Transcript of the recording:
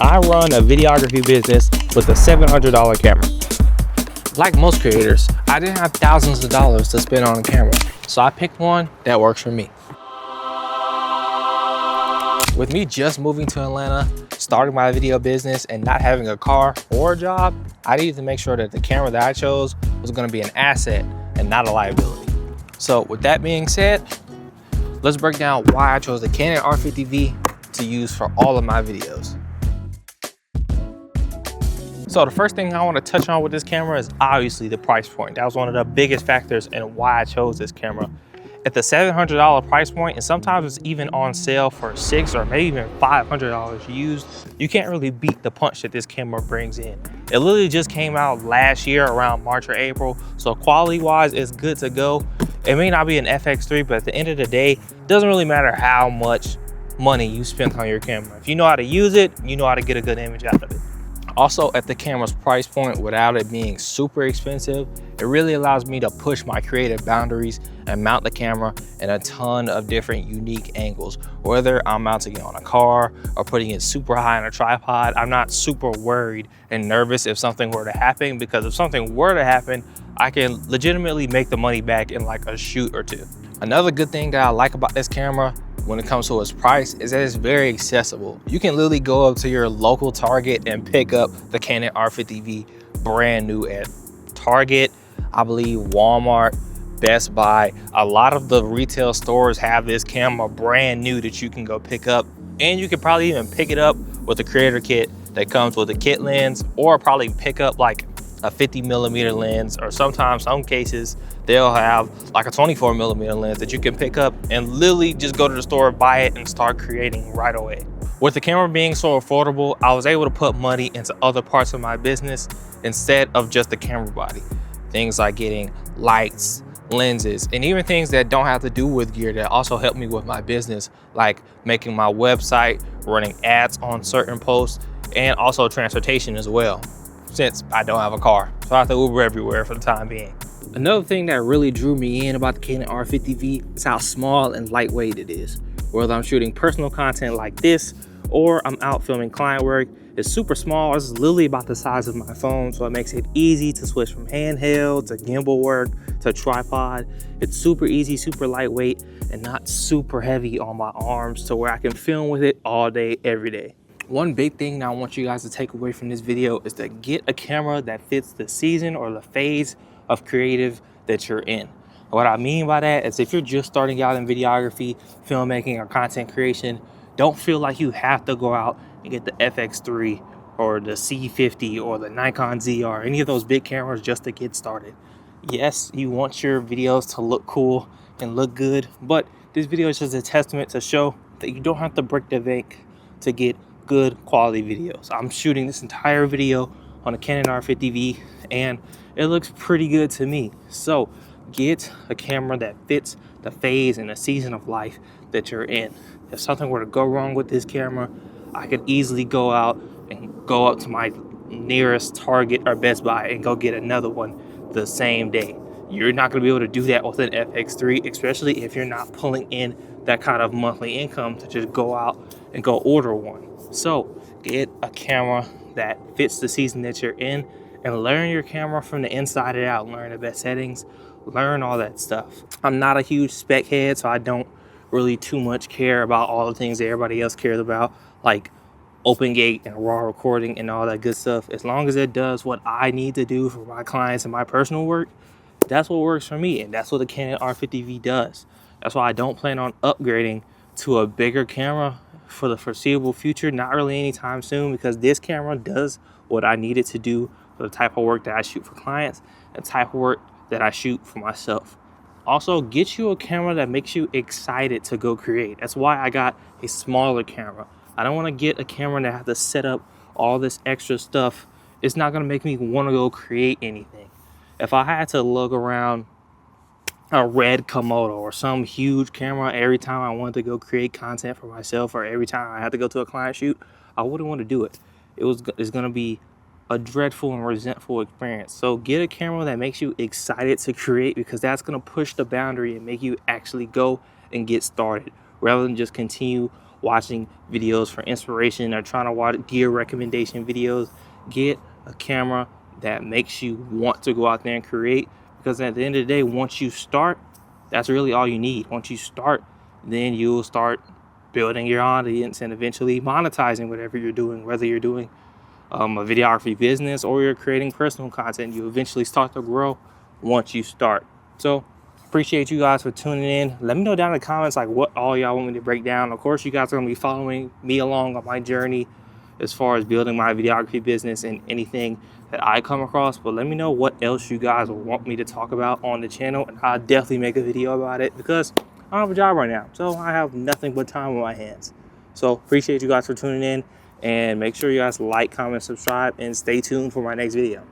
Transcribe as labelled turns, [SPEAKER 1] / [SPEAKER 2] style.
[SPEAKER 1] I run a videography business with a $700 camera. Like most creators, I didn't have thousands of dollars to spend on a camera, so I picked one that works for me. With me just moving to Atlanta, starting my video business, and not having a car or a job, I needed to make sure that the camera that I chose was going to be an asset and not a liability. So with that being said, let's break down why I chose the Canon R50V to use for all of my videos. So the first thing I want to touch on with this camera is obviously the price point. That was one of the biggest factors in why I chose this camera. At the $700 price point, and sometimes it's even on sale for $600 or maybe even $500 used, you can't really beat the punch that this camera brings in. It literally just came out last year around March or April, so quality-wise, it's good to go. It may not be an FX3, but at the end of the day, it doesn't really matter how much money you spend on your camera. If you know how to use it, you know how to get a good image out of it. Also, at the camera's price point, without it being super expensive, it really allows me to push my creative boundaries and mount the camera in a ton of different unique angles. Whether I'm mounting it on a car or putting it super high on a tripod, I'm not super worried and nervous if something were to happen, because if something were to happen, I can legitimately make the money back in like a shoot or two. Another good thing that I like about this camera when it comes to its price is that it's very accessible. You can literally go up to your local Target and pick up the Canon R50V brand new at Target, I believe Walmart, Best Buy. A lot of the retail stores have this camera brand new that you can go pick up, and you can probably even pick it up with a creator kit that comes with a kit lens, or probably pick up like a 50mm lens, or sometimes some cases they'll have like a 24mm lens that you can pick up and literally just go to the store, buy it, and start creating right away. With the camera being so affordable, I was able to put money into other parts of my business instead of just the camera body. Things like getting lights, lenses, and even things that don't have to do with gear that also help me with my business, like making my website, running ads on certain posts, and also transportation as well, since I don't have a car, so I have to Uber everywhere for the time being. Another thing that really drew me in about the Canon R50V is how small and lightweight it is. Whether I'm shooting personal content like this, or I'm out filming client work, it's super small. It's literally about the size of my phone, so it makes it easy to switch from handheld to gimbal work to tripod. It's super easy, super lightweight, and not super heavy on my arms, to where I can film with it all day, every day. One big thing that I want you guys to take away from this video is to get a camera that fits the season or the phase of creative that you're in. What I mean by that is, if you're just starting out in videography, filmmaking, or content creation, don't feel like you have to go out and get the FX3 or the C50 or the Nikon ZR, any of those big cameras just to get started. Yes, you want your videos to look cool and look good, but this video is just a testament to show that you don't have to break the bank to get good quality videos. I'm shooting this entire video on a Canon R50V, and it looks pretty good to me. So get a camera that fits the phase and the season of life that you're in. If something were to go wrong with this camera, I could easily go out and go up to my nearest Target or Best Buy and go get another one the same day. You're not going to be able to do that with an FX3, especially if you're not pulling in that kind of monthly income to just go out and go order one. So get a camera that fits the season that you're in, and learn your camera from the inside out. Learn the best settings, learn all that stuff. I'm not a huge spec head, so I don't really too much care about all the things that everybody else cares about, like open gate and raw recording and all that good stuff. As long as it does what I need to do for my clients and my personal work, that's what works for me, and that's what the Canon R50V does. That's why I don't plan on upgrading to a bigger camera for the foreseeable future, not really anytime soon, because this camera does what I need it to do for the type of work that I shoot for clients and type of work that I shoot for myself. Also, get you a camera that makes you excited to go create. That's why I got a smaller camera. I don't want to get a camera that I have to set up all this extra stuff. It's not going to make me want to go create anything. If I had to lug around a red Komodo or some huge camera every time I wanted to go create content for myself, or every time I had to go to a client shoot, I wouldn't want to do it. It's going to be a dreadful and resentful experience. So get a camera that makes you excited to create, because that's going to push the boundary and make you actually go and get started, rather than just continue watching videos for inspiration or trying to watch gear recommendation videos, get a camera that makes you want to go out there and create. Because at the end of the day, once you start, that's really all you need. Once you start, then you'll start building your audience and eventually monetizing whatever you're doing, whether you're doing a videography business or you're creating personal content. You eventually start to grow once you start. So appreciate you guys for tuning in. Let me know down in the comments like what all y'all want me to break down. Of course, you guys are gonna be following me along on my journey as far as building my videography business and anything that I come across. But let me know what else you guys want me to talk about on the channel, and I'll definitely make a video about it, because I don't have a job right now, so I have nothing but time on my hands. So appreciate you guys for tuning in, and make sure you guys like, comment, subscribe, and stay tuned for my next video.